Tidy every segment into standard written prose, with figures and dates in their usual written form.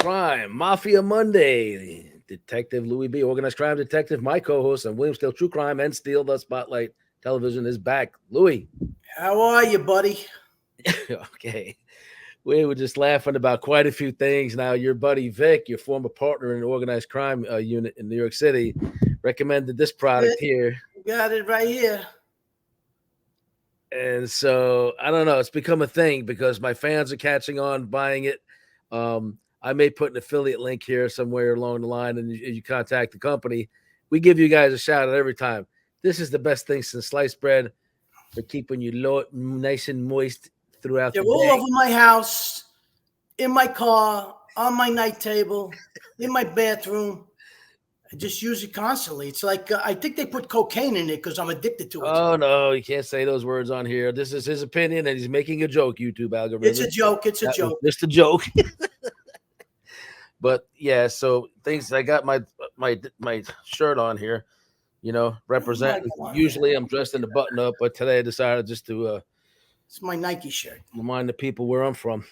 crime, Mafia Monday. Detective Louis B., organized crime detective, my co-host, and William Steel, true crime, and Steel the Spotlight Television is back. Louis. How are you, buddy? Okay. We were just laughing about quite a few things. Now, your buddy Vic, your former partner in the organized crime unit in New York City, recommended this product here. Got it right here. And so, I don't know. It's become a thing because my fans are catching on, buying it. I may put an affiliate link here somewhere along the line, and you contact the company. We give you guys a shout out every time. This is the best thing since sliced bread for keeping you nice and moist throughout the day. They're all over my house, in my car, on my night table, in my bathroom. I just use it constantly. It's like I think they put cocaine in it because I'm addicted to it. Oh, no, you can't say those words on here. This is his opinion, and he's making a joke, YouTube algorithm. It's a joke. It's a joke. Just a joke. But yeah, so things. I got my shirt on here, representing. Usually I'm dressed in the button up, but today I decided just to. It's my Nike shirt. Remind the people where I'm from.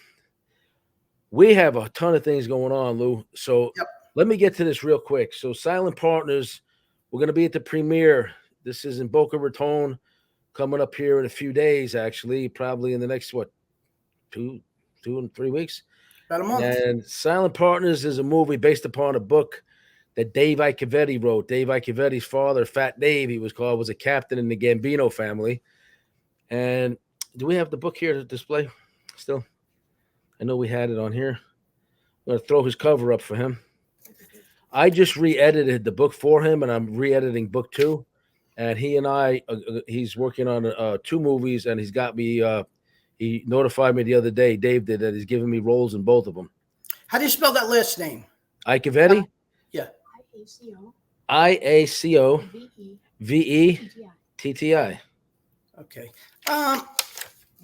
We have a ton of things going on, Lou. So Let me get to this real quick. So Silent Partners, we're going to be at the premiere. This is in Boca Raton, coming up here in a few days, actually, probably in the next, 2 and 3 weeks? About a month. And Silent Partners is a movie based upon a book that Dave Iacchevetti wrote. Dave Iacchevetti's father, Fat Dave, he was called, was a captain in the Gambino family. And do we have the book here to display still? I know we had it on here. I'm going to throw his cover up for him. I just re-edited the book for him, and I'm re-editing book 2. And he and I, he's working on 2 movies, and he's got me, he notified me the other day, Dave did, that he's giving me roles in both of them. How do you spell that last name? Iacchevetti? Yeah. Iacchevetti. Okay.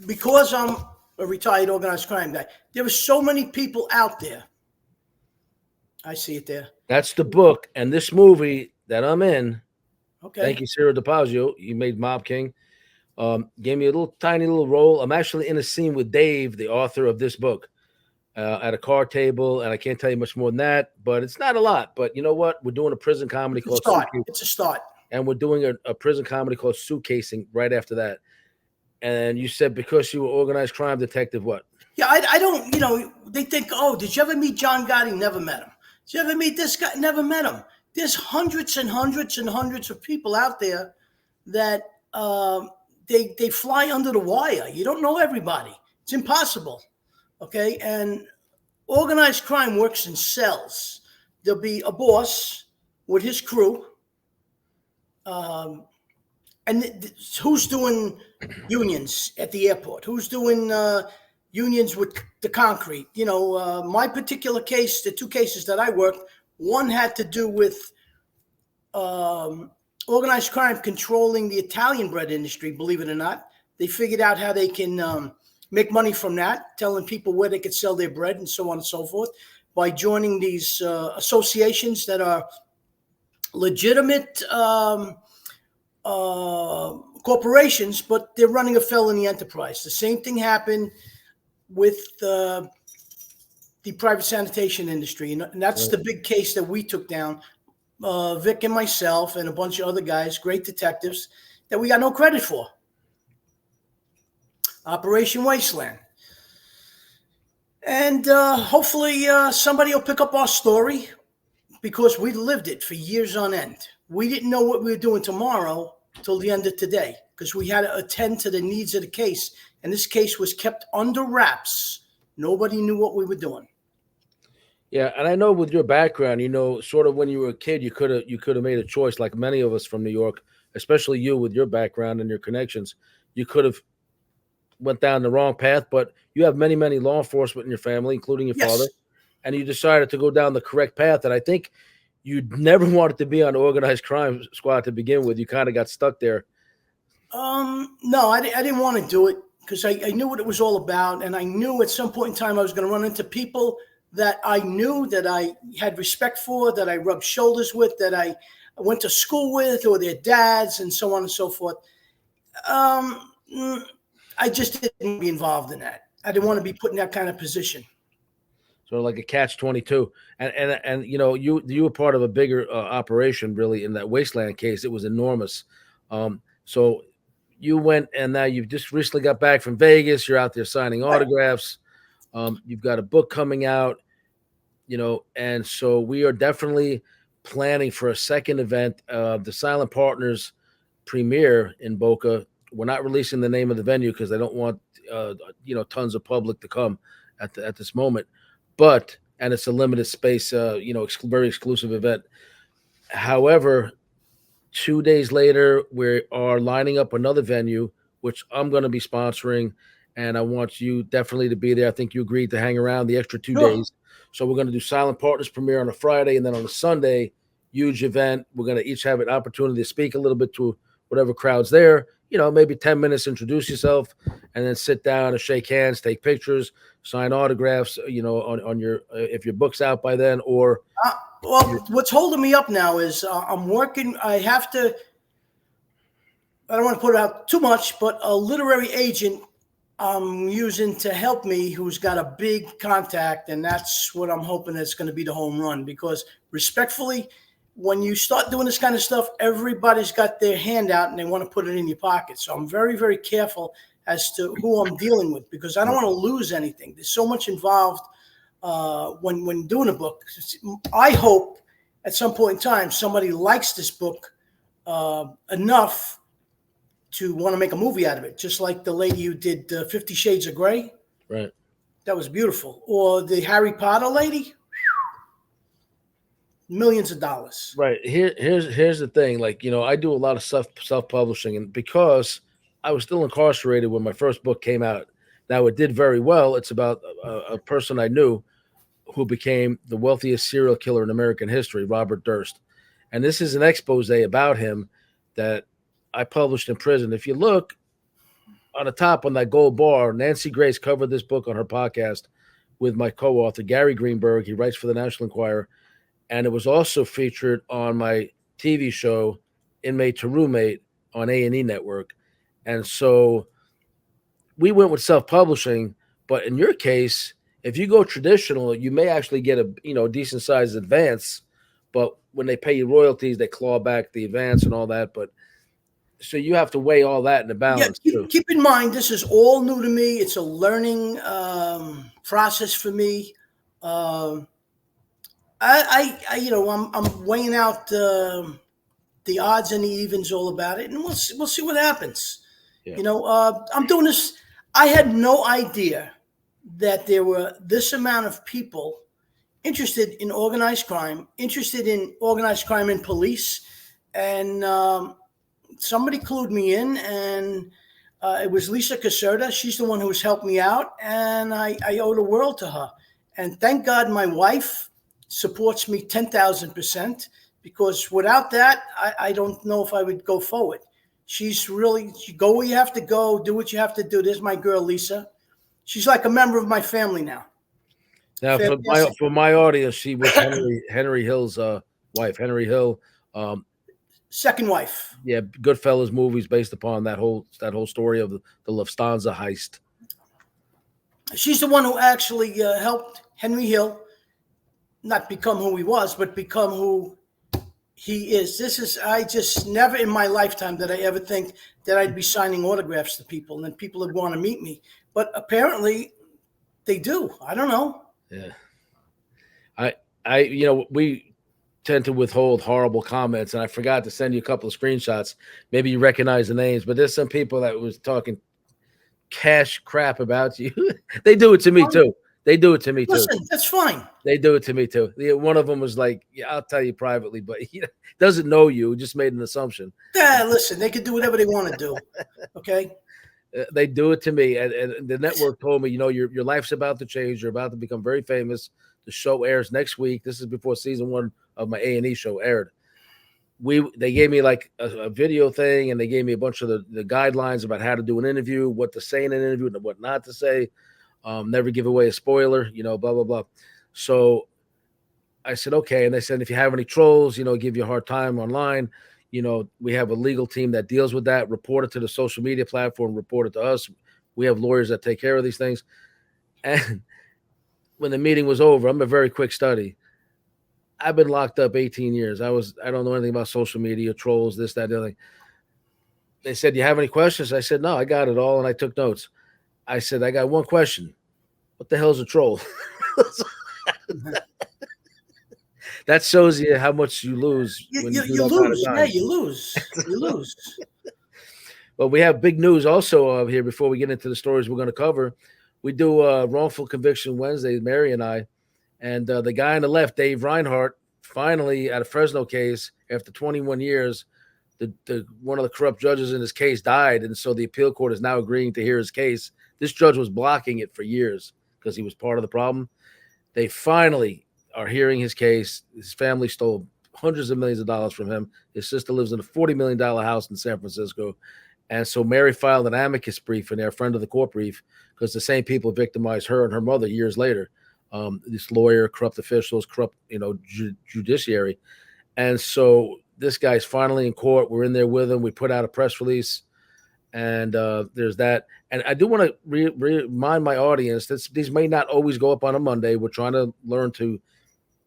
Because I'm a retired organized crime guy, there are so many people out there. I see it there. That's the book, and this movie that I'm in. Okay. Thank you, Sarah DePazio. You made Mob King. Gave me a tiny little role. I'm actually in a scene with Dave, the author of this book, at a card table, and I can't tell you much more than that, but it's not a lot. But you know what? We're doing a prison comedy called Suitcasing. It's a start. And we're doing a prison comedy called Suitcasing right after that. And you said because you were organized crime detective, what? Yeah, I don't, they think, oh, did you ever meet John Gotti? Never met him. Did you ever meet this guy? Never met him. There's hundreds and hundreds and hundreds of people out there that they fly under the wire. You don't know everybody. It's impossible. Okay. And organized crime works in cells. There'll be a boss with his crew. And who's doing unions at the airport? Who's doing unions with the concrete? My particular case, the 2 cases that I worked, one had to do with organized crime controlling the Italian bread industry, believe it or not. They figured out how they can make money from that, telling people where they could sell their bread and so on and so forth, by joining these associations that are legitimate corporations, but they're running a felony enterprise. The same thing happened with the private sanitation industry. And that's the big case that we took down, Vic and myself and a bunch of other guys, great detectives, that we got no credit for. Operation Wasteland. And hopefully somebody will pick up our story, because we lived it for years on end. We didn't know what we were doing tomorrow till the end of today, because we had to attend to the needs of the case. And this case was kept under wraps. Nobody knew what we were doing. Yeah, and I know with your background, sort of when you were a kid, you could have made a choice, like many of us from New York, especially you with your background and your connections. You could have went down the wrong path, but you have many, many law enforcement in your family, including your father, and you decided to go down the correct path. And I think you never wanted to be on the organized crime squad to begin with. You kind of got stuck there. No, I didn't want to do it because I knew what it was all about. And I knew at some point in time I was going to run into people that I knew, that I had respect for, that I rubbed shoulders with, that I went to school with, or their dads, and so on and so forth. I just didn't be involved in that. I didn't want to be put in that kind of position. sort of like a catch-22. And you were part of a bigger operation, really, in that Wasteland case. It was enormous. So you went, and now you've just recently got back from Vegas. You're out there signing autographs. You've got a book coming out, and so we are definitely planning for a second event, the Silent Partners premiere in Boca. We're not releasing the name of the venue because I don't want tons of public to come at this moment, and it's a limited space, very exclusive event. However, 2 days later, we are lining up another venue, which I'm going to be sponsoring, and I want you definitely to be there. I think you agreed to hang around the extra 2 days. So we're going to do Silent Partners premiere on a Friday, and then on a Sunday, huge event. We're going to each have an opportunity to speak a little bit to whatever crowd's there. Maybe 10 minutes, introduce yourself, and then sit down and shake hands, take pictures, sign autographs, on your if your book's out by then, or well, what's holding me up now is I'm working. I don't want to put out too much, but a literary agent I'm using to help me who's got a big contact, and that's what I'm hoping that's going to be the home run. Because respectfully, when you start doing this kind of stuff, everybody's got their hand out and they want to put it in your pocket. So I'm very, very careful as to who I'm dealing with, because I don't want to lose anything. There's so much involved when doing a book. I hope at some point in time somebody likes this book enough to want to make a movie out of it, just like the lady who did 50 Shades of Grey. Right. That was beautiful. Or the Harry Potter lady. Millions of dollars. Right. Here's the thing. Like, I do a lot of self-publishing, and because I was still incarcerated when my first book came out. Now, it did very well. It's about a person I knew who became the wealthiest serial killer in American history, Robert Durst. And this is an expose about him that I published in prison. If you look on the top on that gold bar, Nancy Grace covered this book on her podcast with my co-author, Gary Greenberg. He writes for the National Enquirer. And it was also featured on my TV show, Inmate to Roommate, on A&E Network. And so we went with self-publishing. But in your case, if you go traditional, you may actually get a decent sized advance. But when they pay you royalties, they claw back the advance and all that. But so you have to weigh all that in the balance. Keep in mind, this is all new to me. It's a learning process for me. I'm weighing out the odds and the evens all about it, and we'll see what happens. Yeah. I'm doing this. I had no idea that there were this amount of people interested in organized crime in police, and somebody clued me in, and it was Lisa Caserta. She's the one who's helped me out, and I owe the world to her. And thank God my wife supports me 10,000%, because without that, I don't know if I would go forward. She go where you have to go, do what you have to do. There's my girl, Lisa. She's like a member of my family now. Now, for my audience, she was Henry Hill's wife. Henry Hill, second wife. Yeah, Goodfellas movies based upon that whole story of the Lufthansa heist. She's the one who actually helped Henry Hill not become who he was, but become who he is. I just never in my lifetime did I ever think that I'd be signing autographs to people and then people would want to meet me. But apparently they do. I don't know. Yeah. We tend to withhold horrible comments, and I forgot to send you a couple of screenshots. Maybe you recognize the names, but there's some people that was talking cash crap about you. They do it to me too. Listen, that's fine. They do it to me too. One of them was like, "Yeah, I'll tell you privately," but he doesn't know you. Just made an assumption. Yeah, listen, they can do whatever they want to do. Okay. They do it to me, and the network told me, your life's about to change. You're about to become very famous. The show airs next week. This is before season 1 of my A&E show aired. They gave me like a video thing, and they gave me a bunch of the guidelines about how to do an interview, what to say in an interview, and what not to say. Never give away a spoiler, blah, blah, blah. So I said, okay. And they said, if you have any trolls, give you a hard time online, we have a legal team that deals with that. Report it to the social media platform, report it to us. We have lawyers that take care of these things. And when the meeting was over, I'm a very quick study. I've been locked up 18 years. I don't know anything about social media, trolls, this, that, the other thing. They said, "You have any questions?" I said, "No, I got it all," and I took notes. I said, "I got one question. What the hell's a troll?" That shows you how much you lose when you do You that kind of lose. Yeah, time. you lose. You lose. But we have big news also here before we get into the stories we're going to cover. We do wrongful conviction Wednesday, Mary and I, and the guy on the left, Dave Reinhardt, finally at a Fresno case after 21 years, the one of the corrupt judges in his case died, and so the appeal court is now agreeing to hear his case. This judge was blocking it for years because he was part of the problem. They finally are hearing his case. His family stole hundreds of millions of dollars from him. His sister lives in a $40 million house in San Francisco. And so Mary filed an amicus brief in their friend of the court brief because the same people victimized her and her mother years later. This lawyer, corrupt officials, corrupt, judiciary. And so this guy's finally in court. We're in there with him. We put out a press release, and there's that. And I do want to remind my audience that these may not always go up on a Monday. We're trying to learn to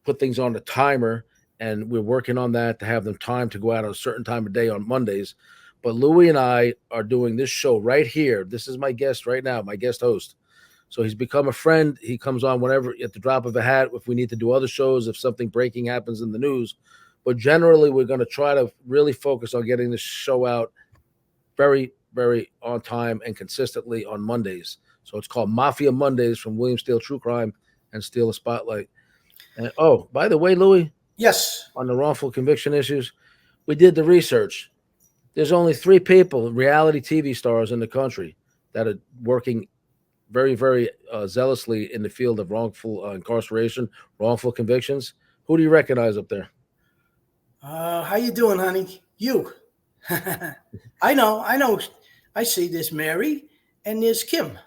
put things on a timer, and we're working on that to have them timed to go out at a certain time of day on Mondays. But Louis and I are doing this show right here. This is my guest right now, my guest host. So he's become a friend. He comes on whenever at the drop of a hat if we need to do other shows, if something breaking happens in the news. But generally, we're going to try to really focus on getting this show out very, very on time and consistently on Mondays. So it's called Mafia Mondays from WilliamSteel True Crime and Steal a Spotlight. And oh, by the way, Louis, Yes. on the wrongful conviction issues, we did the research. There's only 3 people, reality TV stars in the country, that are working very, very zealously in the field of wrongful incarceration, wrongful convictions. Who do you recognize up there? How you doing, honey? You. I know. I see there's Mary and there's Kim.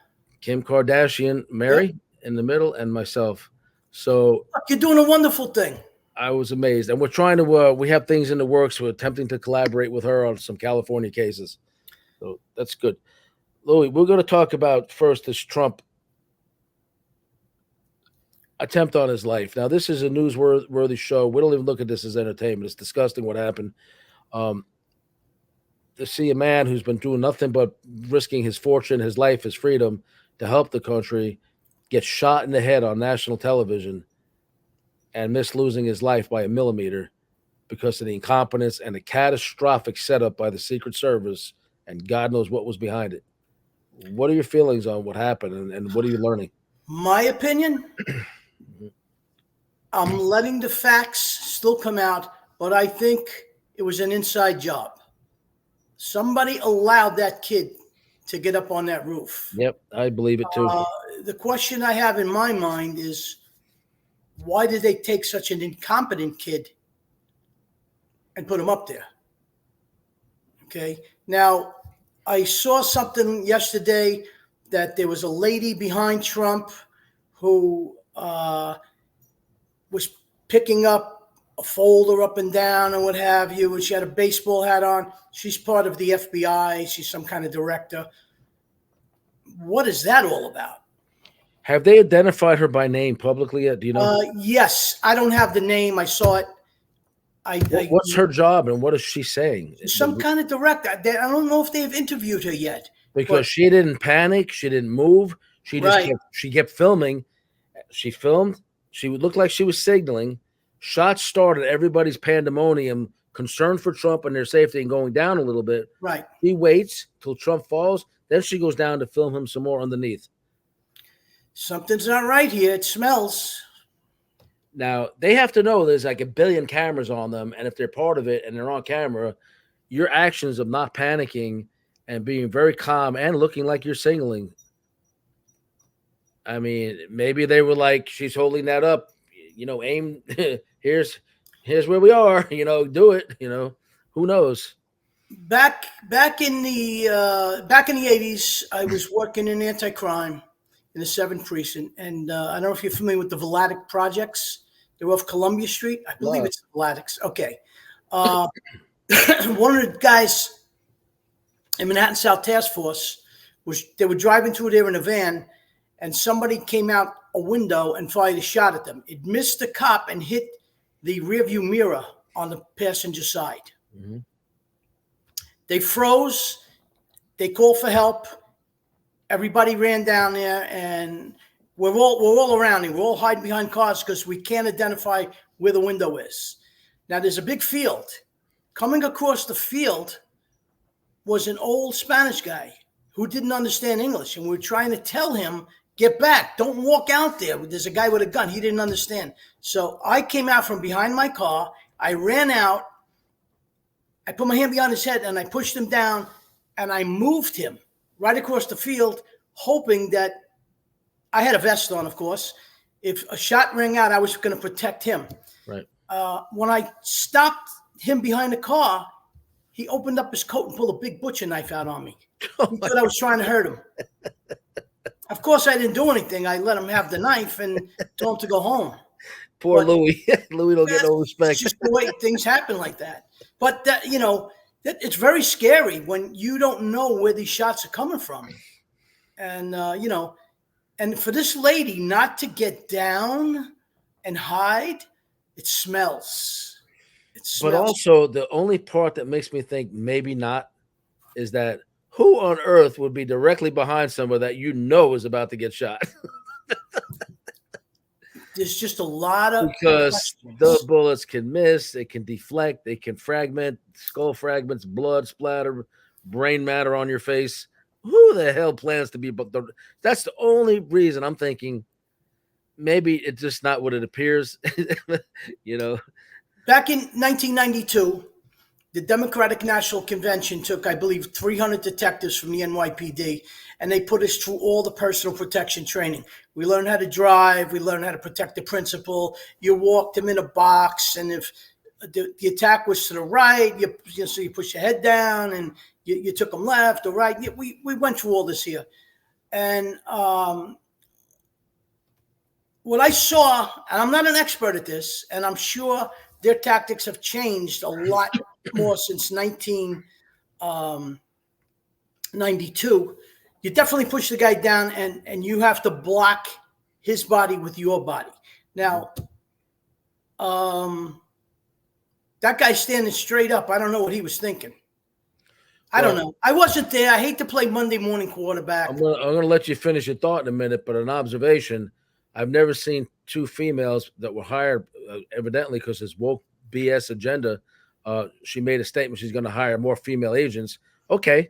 Kim Kardashian, Mary in the middle, and myself. So Look, you're doing a wonderful thing. I was amazed. And we're trying to, we have things in the works. We're attempting to collaborate with her on some California cases. So that's good. Louis, we're going to talk about first this Trump attempt on his life. Now, this is a newsworthy show. We don't even look at this as entertainment. It's disgusting what happened. To see a man who's been doing nothing but risking his fortune, his life, his freedom to help the country get shot in the head on national television and miss losing his life by a millimeter because of the incompetence and the catastrophic setup by the Secret Service, and God knows what was behind it. What are your feelings on what happened, and what are you learning? My opinion, I'm letting the facts still come out, but I think it was an inside job. Somebody allowed that kid to get up on that roof. Yep, I believe it too. The question I have in my mind is, why did they take such an incompetent kid and put him up there? Okay. Now, I saw something yesterday that there was a lady behind Trump who was picking up a folder up and down and what have you, and she had a baseball hat on. She's part of the FBI. She's some kind of director. What is that all about? Have they identified her by name publicly yet? Do you know? Yes. I don't have the name. I saw it. What's her job and what is she saying? Some kind of director. I don't know if they've interviewed her yet. Because she didn't panic. She didn't move. She just kept filming. She filmed. She would look like she was signaling. Shots started. Everybody's pandemonium, concerned for Trump and their safety and going down a little bit. Right. She waits till Trump falls. Then she goes down to film him some more underneath. Something's not right here. It smells. Now, they have to know there's like a billion cameras on them, and if they're part of it and they're on camera, your actions of not panicking and being very calm and looking like you're signaling. I mean, maybe they were like, she's holding that up, aim, here's where we are, do it, who knows? Back in the 80s, I was working in anti-crime in the 7th Precinct, and I don't know if you're familiar with the Vladeck projects. They're off Columbia Street. I believe it's the Vladecks. Okay. One of the guys in Manhattan South Task Force they were driving through there in a van, and somebody came out a window and fired a shot at them. It missed the cop and hit the rearview mirror on the passenger side. Mm-hmm. They froze. They called for help. Everybody ran down there, and we're all around here. We're all hiding behind cars because we can't identify where the window is. Now, there's a big field. Coming across the field was an old Spanish guy who didn't understand English, and we were trying to tell him, get back, don't walk out there. There's a guy with a gun. He didn't understand. So I came out from behind my car. I ran out. I put my hand behind his head, and I pushed him down, and I moved him right across the field, hoping that I had a vest on, of course. If a shot rang out, I was going to protect him. Right. When I stopped him behind the car, he opened up his coat and pulled a big butcher knife out on me. He thought I was trying to hurt him. Of course, I didn't do anything. I let him have the knife and told him to go home. Poor Louis. Louis don't get no respect. It's just the way things happen like that. But that, it's very scary when you don't know where these shots are coming from. And, and for this lady not to get down and hide, it smells. It smells. But also, the only part that makes me think maybe not is that who on earth would be directly behind somebody that is about to get shot? There's just a lot of because the bullets can miss, they can deflect, they can fragment, skull fragments, blood splatter, brain matter on your face. Who the hell plans to be? But that's the only reason I'm thinking maybe it's just not what it appears. Back in 1992, the Democratic National Convention took, I believe, 300 detectives from the NYPD, and they put us through all the personal protection training. We learned how to drive. We learned how to protect the principal. You walked them in a box, and if the attack was to the right, so you push your head down, and you took them left or right. We went through all this here. And what I saw, and I'm not an expert at this, and I'm sure their tactics have changed a lot more since 1992. You definitely push the guy down, and you have to block his body with your body. Now, that guy's standing straight up. I don't know what he was thinking. I don't know. I wasn't there. I hate to play Monday morning quarterback. I'm going to let you finish your thought in a minute, but an observation. I've never seen two females that were hired, evidently because this woke BS agenda. She made a statement she's going to hire more female agents. Okay,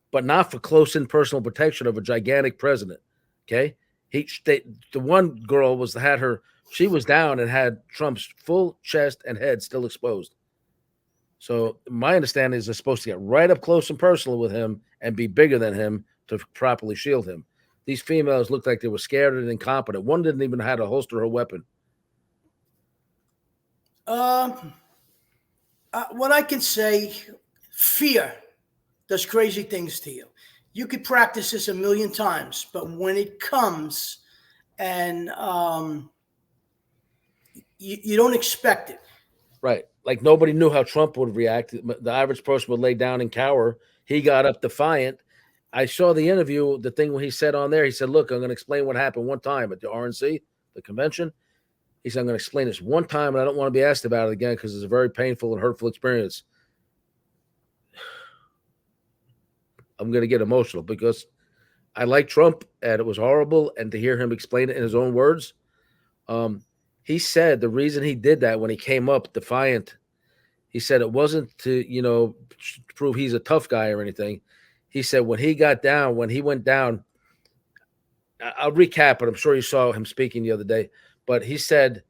but not for close-in personal protection of a gigantic president. Okay, the one girl she was down and had Trump's full chest and head still exposed. So my understanding is they're supposed to get right up close and personal with him and be bigger than him to properly shield him. These females looked like they were scared and incompetent. One didn't even know how to holster her weapon. What I can say, fear does crazy things to you. You could practice this a million times, but when it comes and you don't expect it. Right. Like nobody knew how Trump would react. The average person would lay down and cower. He got up defiant. I saw the interview, the thing when he said on there, he said, look, I'm going to explain what happened one time at the RNC, the convention. He said, I'm going to explain this one time, and I don't want to be asked about it again because it's a very painful and hurtful experience. I'm going to get emotional because I like Trump, and it was horrible, and to hear him explain it in his own words, he said the reason he did that when he came up defiant, he said it wasn't to, prove he's a tough guy or anything. He said when he went down, I'll recap it. I'm sure you saw him speaking the other day, but he said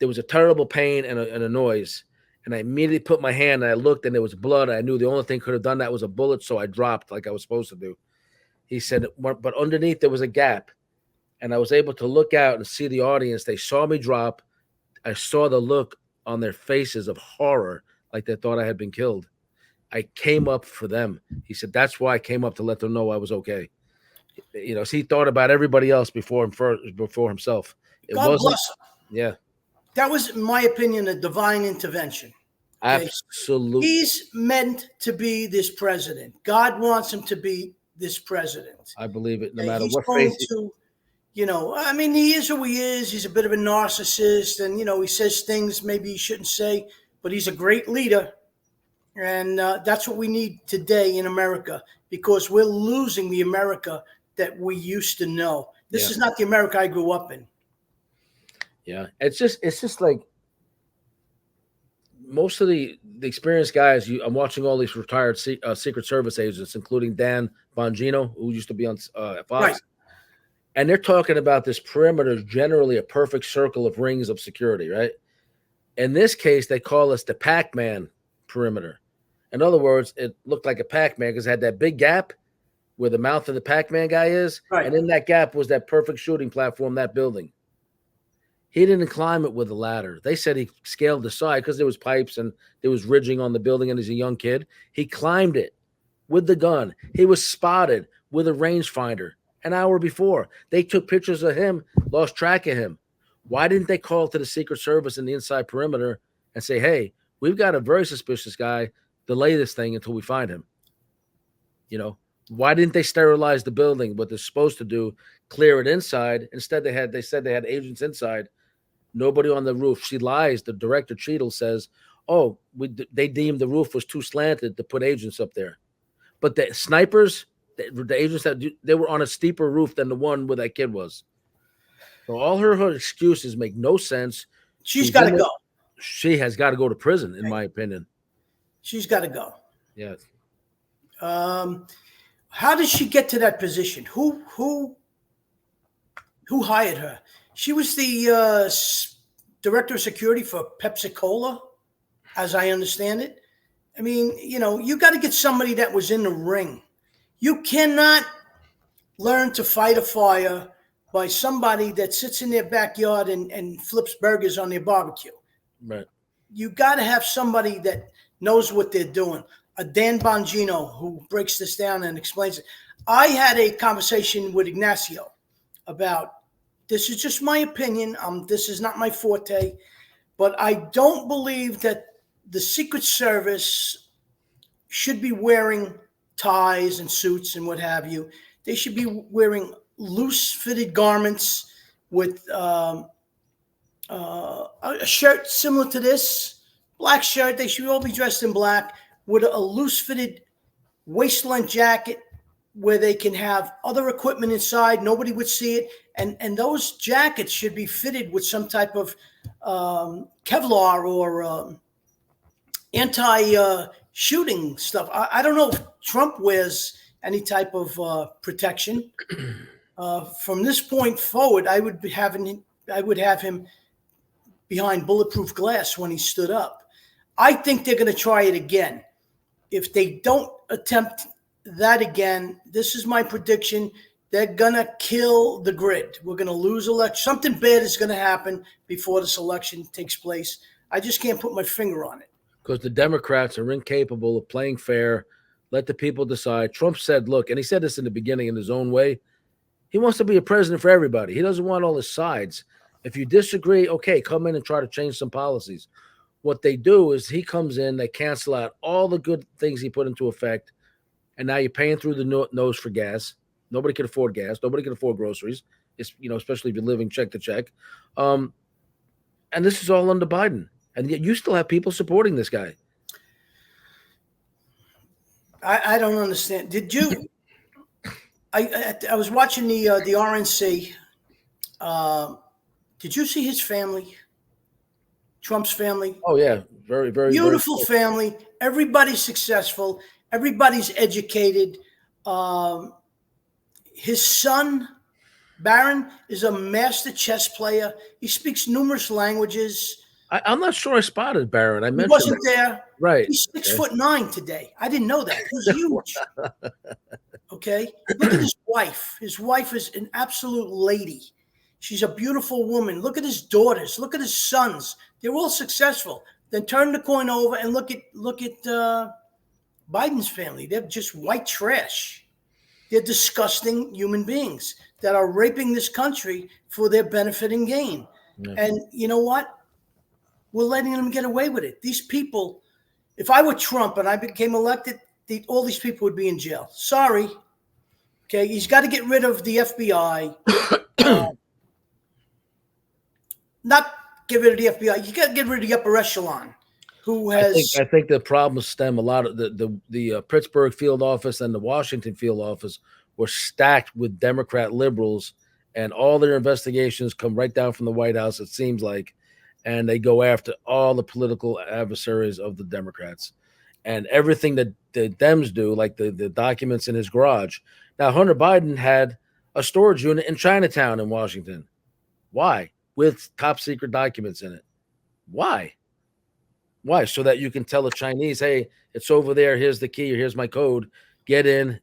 there was a terrible pain and a noise. And I immediately put my hand and I looked and there was blood. I knew the only thing could have done that was a bullet. So I dropped like I was supposed to do. He said, but underneath there was a gap. And I was able to look out and see the audience. They saw me drop. I saw the look on their faces of horror, like they thought I had been killed. I came up for them. He said, that's why I came up to let them know I was okay. So he thought about everybody else before himself. God bless him. Yeah. That was, in my opinion, a divine intervention. Okay? Absolutely. He's meant to be this president. God wants him to be this president. I believe it, no matter what face. I mean, he is who he is. He's a bit of a narcissist, and he says things maybe he shouldn't say. But he's a great leader, and that's what we need today in America, because we're losing the America that we used to know. This is not the America I grew up in. Yeah, it's just like most of the experienced guys. I'm watching all these retired Secret Service agents, including Dan Bongino, who used to be on Fox. Right. And they're talking about this perimeter is generally a perfect circle of rings of security, right? In this case, they call this the Pac-Man perimeter. In other words, it looked like a Pac-Man because it had that big gap where the mouth of the Pac-Man guy is. Right. And in that gap was that perfect shooting platform, that building. He didn't climb it with a ladder. They said he scaled the side because there was pipes and there was ridging on the building, and he's a young kid. He climbed it with the gun. He was spotted with a rangefinder an hour before. They took pictures of him, lost track of him. Why didn't they call to the Secret Service in the inside perimeter and say, hey, we've got a very suspicious guy. Delay this thing until we find him? Why didn't they sterilize the building? What they're supposed to do, clear it inside. Instead, they said they had agents inside. Nobody on the roof. She lies. The director, Cheadle, says, oh, they deemed the roof was too slanted to put agents up there. But the snipers, the agents, they were on a steeper roof than the one where that kid was. So all her excuses make no sense. She's got to go. She has got to go to prison, in my opinion. She's got to go. Yeah. How did she get to that position? Who hired her? She was the director of security for Pepsi-Cola, as I understand it. I mean, you got to get somebody that was in the ring. You cannot learn to fight a fire by somebody that sits in their backyard and flips burgers on their barbecue. Right. You got to have somebody that knows what they're doing. A Dan Bongino who breaks this down and explains it. I had a conversation with Ignacio about, this is just my opinion. This is not my forte, but I don't believe that the Secret Service should be wearing ties and suits and what have you. They should be wearing loose-fitted garments with a shirt similar to this, black shirt. They should all be dressed in black with a loose-fitted waist-length jacket where they can have other equipment inside. Nobody would see it. And those jackets should be fitted with some type of Kevlar or anti-shooting stuff. I don't know if Trump wears any type of protection. From this point forward, I would have him behind bulletproof glass when he stood up. I think they're going to try it again. If they don't attempt that again, this is my prediction. They're going to kill the grid. We're going to lose election. Something bad is going to happen before this election takes place. I just can't put my finger on it. Because the Democrats are incapable of playing fair. Let the people decide. Trump said, look, and he said this in the beginning in his own way, he wants to be a president for everybody. He doesn't want all his sides. If you disagree, okay, come in and try to change some policies. What they do is he comes in, they cancel out all the good things he put into effect, and now you're paying through the nose for gas. Nobody can afford gas. Nobody can afford groceries, especially if you're living check to check. And this is all under Biden. And yet you still have people supporting this guy. I don't understand. Did you? I was watching the RNC. Did you see his family? Trump's family? Oh, yeah. Very, very beautiful very family. Everybody's successful. Everybody's educated. His son, Barron, is a master chess player. He speaks numerous languages. I'm not sure I spotted Barron. He wasn't there. Right. He's 6'9" today. I didn't know that. He's huge. Okay. Look at his wife. His wife is an absolute lady. She's a beautiful woman. Look at his daughters. Look at his sons. They're all successful. Then turn the coin over and look at Biden's family. They're just white trash. They're disgusting human beings that are raping this country for their benefit and gain. Yeah. And you know what? We're letting them get away with it. These people, if I were Trump and I became elected, all these people would be in jail. Sorry. Okay, he's got to get rid of the FBI. Not get rid of the FBI. You got to get rid of the upper echelon, who has. I think the problems stem a lot of the Pittsburgh field office and the Washington field office were stacked with Democrat liberals, and all their investigations come right down from the White House. It seems like, and they go after all the political adversaries of the Democrats, and everything that the Dems do, like the documents in his garage. Now, Hunter Biden had a storage unit in Chinatown in Washington. Why? With top secret documents in it. Why? Why? So that you can tell the Chinese, hey, it's over there. Here's the key. Or here's my code. Get in.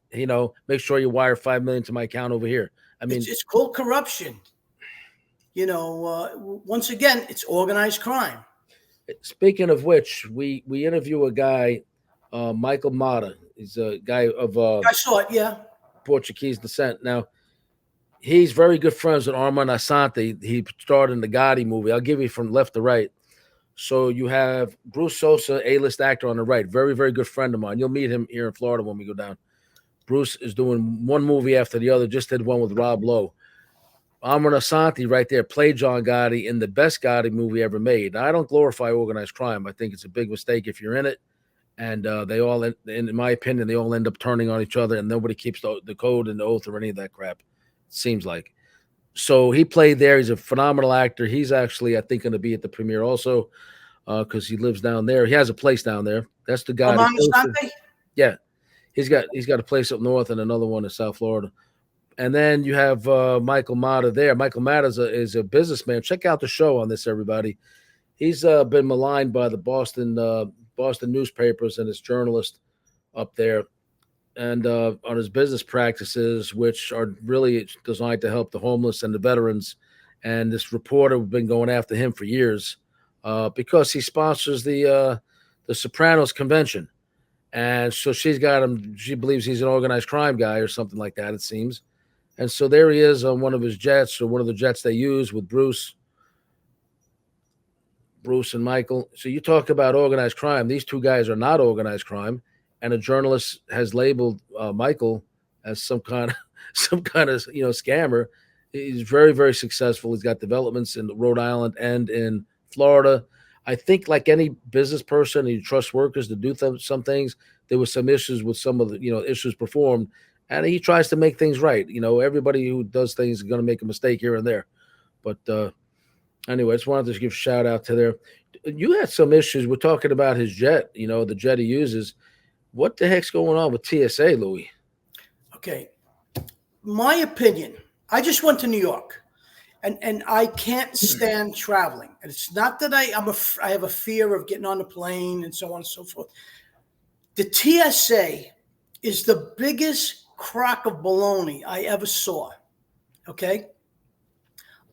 Make sure you wire $5 million to my account over here. I mean, it's called corruption. Once again, it's organized crime. Speaking of which, we interview a guy, Michael Madia. He's a guy of I saw it. Yeah, Portuguese descent. Now, he's very good friends with Armand Assante. He starred in the Gotti movie. I'll give you from left to right. So you have Bruce Sosa, A-list actor on the right. Very, very good friend of mine. You'll meet him here in Florida when we go down. Bruce is doing one movie after the other. Just did one with Rob Lowe. Armand Assante right there played John Gotti in the best Gotti movie ever made. Now, I don't glorify organized crime. I think it's a big mistake if you're in it. And they all, in my opinion, they all end up turning on each other, and nobody keeps the code and the oath or any of that crap. It seems like. So he played there. He's a phenomenal actor. He's actually, I think, going to be at the premiere also because he lives down there. He has a place down there. That's the guy. Yeah, he's got a place up north and another one in South Florida. And then you have Michael Madia there. Michael Madia is a businessman. Check out the show on this, everybody. He's been maligned by the Boston newspapers and his journalist up there, and on his business practices, which are really designed to help the homeless and the veterans. And this reporter has been going after him for years because he sponsors the Sopranos convention. And so she's got him. She believes he's an organized crime guy or something like that, it seems. And so there he is on one of his jets, or one of the jets they use with Bruce and Michael. So you talk about organized crime. These two guys are not organized crime. And a journalist has labeled Michael as some kind of scammer. He's very, very successful. He's got developments in Rhode Island and in Florida. I think, like any business person, you trust workers to do some things. There were some issues with some of the issues performed, and he tries to make things right. Everybody who does things is going to make a mistake here and there. But anyway, I just wanted to give a shout out to there. You had some issues. We're talking about his jet. The jet he uses. What the heck's going on with TSA, Louis? Okay. My opinion, I just went to New York, and I can't stand traveling. And it's not that I have a fear of getting on the plane and so on and so forth. The TSA is the biggest crock of baloney I ever saw. Okay?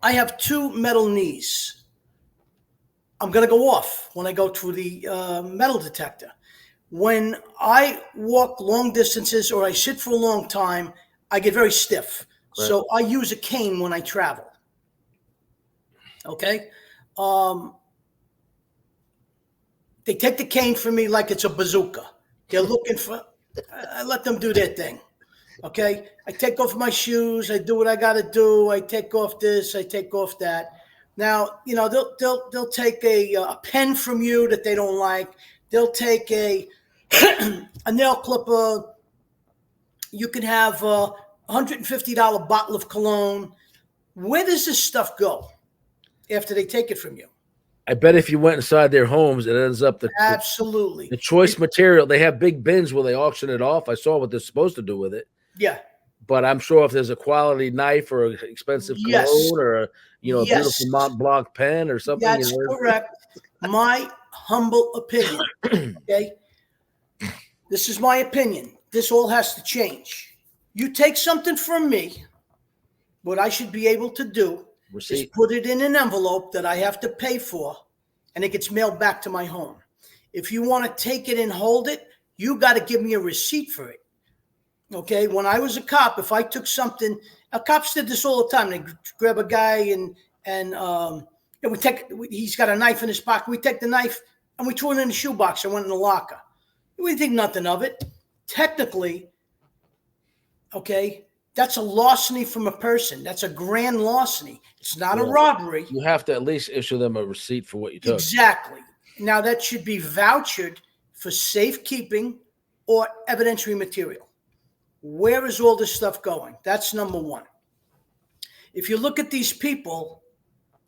I have 2 metal knees. I'm going to go off when I go through the metal detector. When I walk long distances or I sit for a long time, I get very stiff. Right. So I use a cane when I travel. Okay? They take the cane from me like it's a bazooka. They're looking for – I let them do their thing. Okay? I take off my shoes. I do what I got to do. I take off this. I take off that. Now, they'll take a pen from you that they don't like. They'll take a nail clipper. You can have a $150 bottle of cologne. Where does this stuff go after they take it from you? I bet if you went inside their homes, it ends up absolutely the choice material. They have big bins where they auction it off. I saw what they're supposed to do with it. Yeah. But I'm sure if there's a quality knife or an expensive cologne or a beautiful Mont Blanc pen or something. That's correct. My humble opinion. Okay. This is my opinion. This all has to change. You take something from me, what I should be able to do is put it in an envelope that I have to pay for, and it gets mailed back to my home. If you want to take it and hold it, you got to give me a receipt for it. Okay? When I was a cop, if I took something, cops did this all the time. They grab a guy and he's got a knife in his pocket. We take the knife and we threw it in the shoebox and went in the locker. We didn't think nothing of it. Technically, okay, that's a larceny from a person. That's a grand larceny. It's not a Well, robbery. you have to at least issue them a receipt for what you took. Exactly. Now that should be vouchered for safekeeping or evidentiary material. Where is all this stuff going? That's number one. If you look at these people,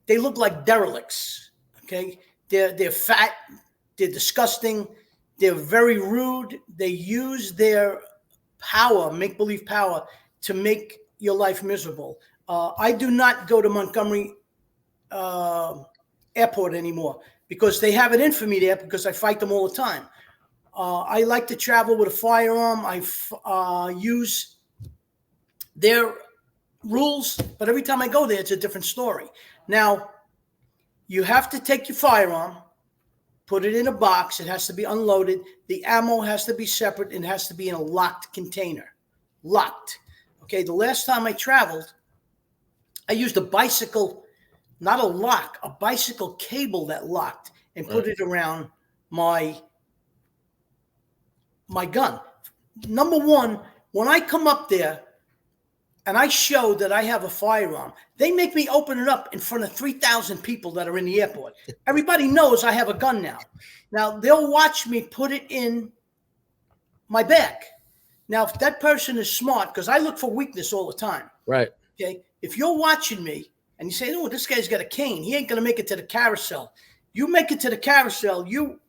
they look like derelicts. Okay, they're fat, they're disgusting, they're very rude. They use their power, make-believe power, to make your life miserable. I do not go to Montgomery Airport anymore because they have it in for me there because I fight them all the time. I like to travel with a firearm. I use their rules, but every time I go there, it's a different story. Now, you have to take your firearm, put it in a box. It has to be unloaded. The ammo has to be separate and has to be in a locked container. Locked. Okay, the last time I traveled, I used a bicycle, not a lock, a bicycle cable that locked and put it around my gun. Number one, when I come up there and I show that I have a firearm, they make me open it up in front of 3,000 people that are in the airport. Everybody knows I have a gun now. Now, they'll watch me put it in my bag. Now, if that person is smart, because I look for weakness all the time. Right. Okay. If you're watching me and you say, oh, this guy's got a cane, he ain't going to make it to the carousel. You make it to the carousel, you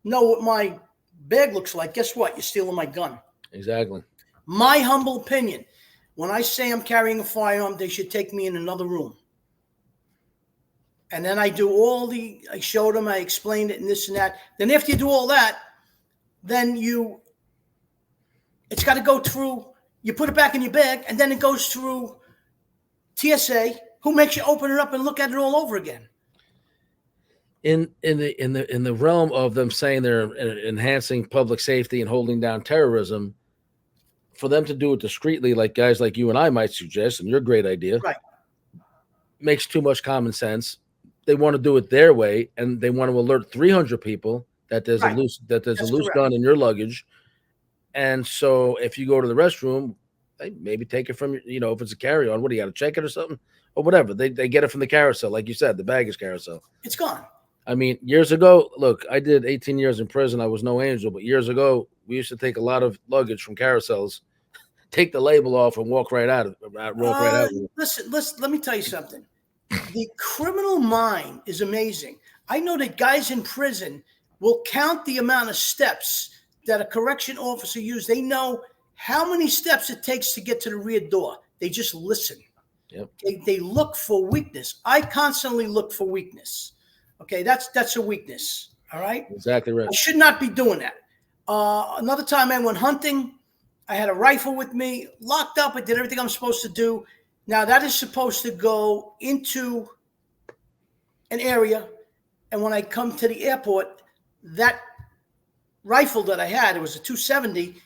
know what my bag looks like. Guess what? You're stealing my gun. Exactly. My humble opinion, when I say I'm carrying a firearm, they should take me in another room. And then I showed them, I explained it and this and that. Then after you do all that, then it's got to go through, you put it back in your bag, and then it goes through TSA, who makes you open it up and look at it all over again. In the realm of them saying they're enhancing public safety and holding down terrorism, for them to do it discreetly, like guys like you and I might suggest, and your great idea, right, makes too much common sense. They want to do it their way, and they want to alert 300 people that there's right. a loose correct. gun in your luggage. And so, if you go to the restroom, they maybe take it from if it's a carry-on. What do you got to check it or something or whatever? They get it from the carousel, like you said, the baggage carousel. It's gone. I mean, years ago, look, I did 18 years in prison. I was no angel, but years ago, we used to take a lot of luggage from carousels, take the label off, and walk right out. Listen, let me tell you something. The criminal mind is amazing. I know that guys in prison will count the amount of steps that a correction officer used. They know how many steps it takes to get to the rear door. They just listen. Yep. They look for weakness. I constantly look for weakness. Okay, that's a weakness. All right? Exactly right. I should not be doing that. Another time I went hunting. I had a rifle with me, locked up. I did everything I'm supposed to do. Now, that is supposed to go into an area. And when I come to the airport, that rifle that I had, it was a 270,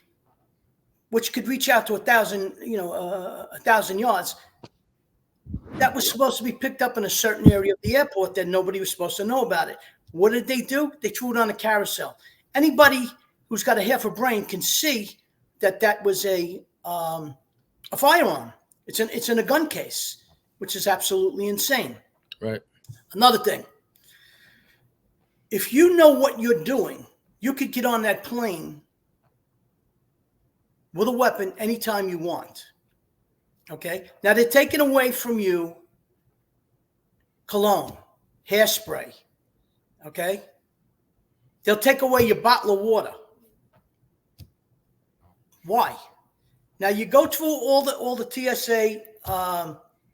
which could reach out to 1,000 yards. That was supposed to be picked up in a certain area of the airport that nobody was supposed to know about it. What did they do? They threw it on a carousel. Anybody who's got a half a brain can see that was a firearm. It's in a gun case, which is absolutely insane. Right. Another thing, if you know what you're doing, you could get on that plane with a weapon anytime you want. Okay? Now, they're taking away from you cologne, hairspray. Okay? They'll take away your bottle of water. Why? Now, you go through all the TSA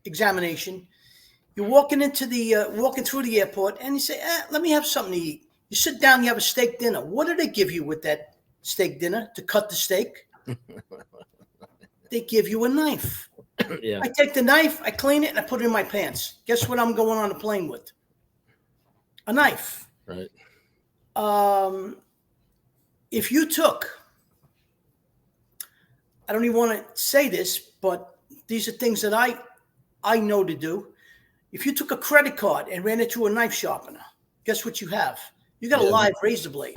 examination. You're walking through the airport, and you say, let me have something to eat. You sit down, you have a steak dinner. What do they give you with that steak dinner to cut the steak? They give you a knife. Yeah. I take the knife, I clean it, and I put it in my pants. Guess what I'm going on the plane with? A knife. Right. If you took, I don't even want to say this, but these are things that I know to do. If you took a credit card and ran it through a knife sharpener, guess what you have? You got a live razor blade.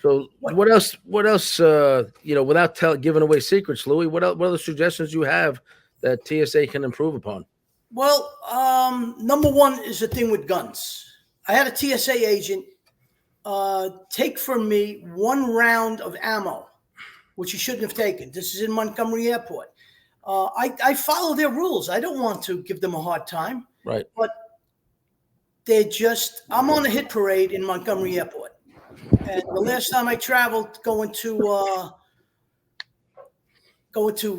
So what else? What else? Without giving away secrets, Louis. What other suggestions you have that TSA can improve upon? Well, number one is the thing with guns. I had a TSA agent take from me 1 round of ammo, which he shouldn't have taken. This is in Montgomery Airport. I follow their rules. I don't want to give them a hard time. Right. But I'm on a hit parade in Montgomery Airport. And the last time I traveled going to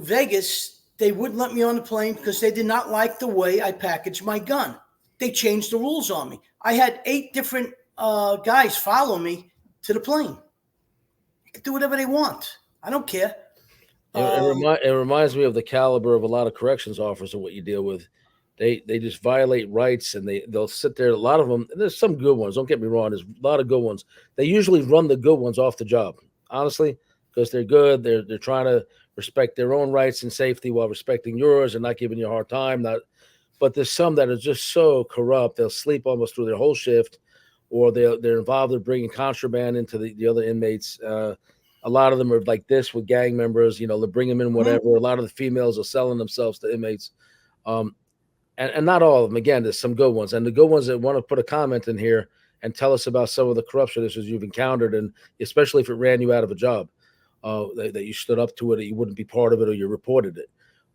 Vegas, they wouldn't let me on the plane because they did not like the way I packaged my gun. They changed the rules on me. I had 8 different guys follow me to the plane. They can do whatever they want. I don't care. It reminds me of the caliber of a lot of corrections officers and what you deal with. They just violate rights, and they'll sit there. A lot of them. There's some good ones. Don't get me wrong. There's a lot of good ones. They usually run the good ones off the job, honestly, because they're good. They're trying to respect their own rights and safety while respecting yours and not giving you a hard time. But there's some that are just so corrupt. They'll sleep almost through their whole shift, or they're involved in bringing contraband into the other inmates. A lot of them are like this with gang members. They bring them in whatever. Mm-hmm. A lot of the females are selling themselves to inmates. And not all of them. Again, there's some good ones. And the good ones that want to put a comment in here and tell us about some of the corruption issues you've encountered, and especially if it ran you out of a job, that you stood up to it, that you wouldn't be part of it, or you reported it.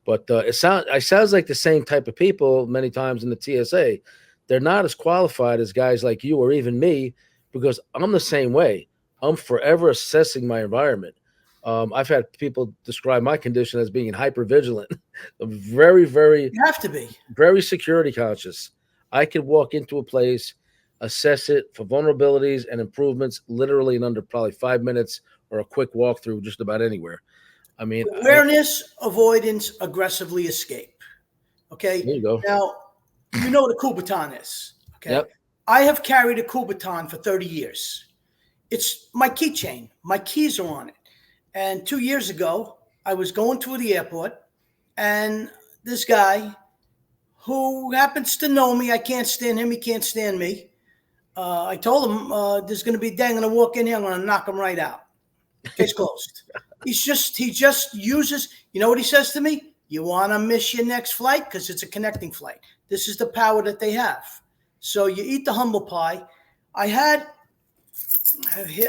But it sounds like the same type of people many times in the TSA. They're not as qualified as guys like you or even me, because I'm the same way. I'm forever assessing my environment. I've had people describe my condition as being hypervigilant. I'm very, very, you have to be very security conscious. I could walk into a place, assess it for vulnerabilities and improvements literally in under probably 5 minutes, or a quick walkthrough just about anywhere. I mean, awareness, avoidance, aggressively escape. Okay. There you go. Now, you know what a Kubotan is. Okay. Yep. I have carried a Kubotan for 30 years. It's my keychain. My keys are on it. And 2 years ago, I was going to the airport, and this guy who happens to know me, I can't stand him, he can't stand me. I told him, there's going to be a day I'm going to walk in here, I'm going to knock him right out. Case closed. He just uses, you know what he says to me? You want to miss your next flight? Because it's a connecting flight. This is the power that they have. So you eat the humble pie.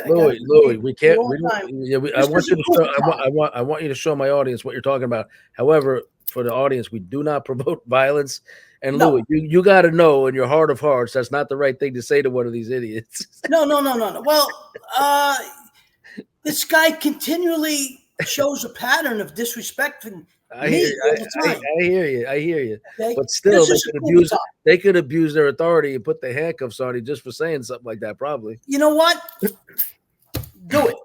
Louis, we can't. I want you to show my audience what you're talking about. However, for the audience, we do not promote violence. And no. Louis, you got to know in your heart of hearts that's not the right thing to say to one of these idiots. No. Well, this guy continually shows a pattern of disrespecting me all the time. I hear you. Okay? But still, they could abuse their authority and put the handcuffs on you just for saying something like that, probably. You know what? Do it.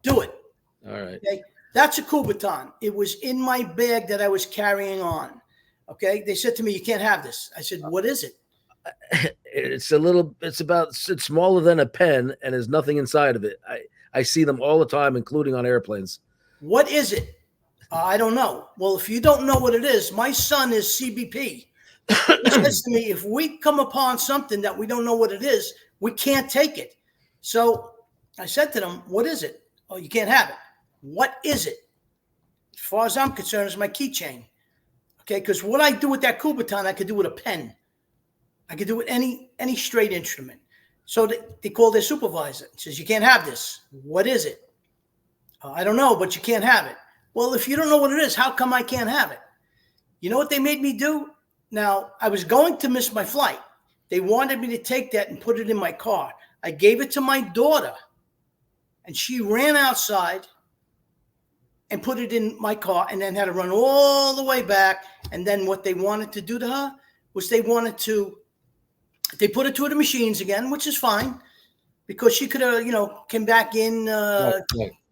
Do it. All right. Okay? That's a Kubotan. It was in my bag that I was carrying on. Okay? They said to me, you can't have this. I said, what is it? It's smaller than a pen, and there's nothing inside of it. I see them all the time, including on airplanes. What is it? I don't know. Well, if you don't know what it is, my son is CBP. He says to me, if we come upon something that we don't know what it is, we can't take it. So I said to them, what is it? Oh, you can't have it. What is it? As far as I'm concerned, it's my keychain. Okay, because what I do with that Kubotan, I could do with a pen. I could do with any straight instrument. So they call their supervisor. He says, you can't have this. What is it? I don't know, but you can't have it. Well, if you don't know what it is, how come I can't have it? You know what they made me do? Now, I was going to miss my flight. They wanted me to take that and put it in my car. I gave it to my daughter, and she ran outside and put it in my car, and then had to run all the way back. And then what they wanted to do to her was they put it to the machines again, which is fine, because she could have, came back in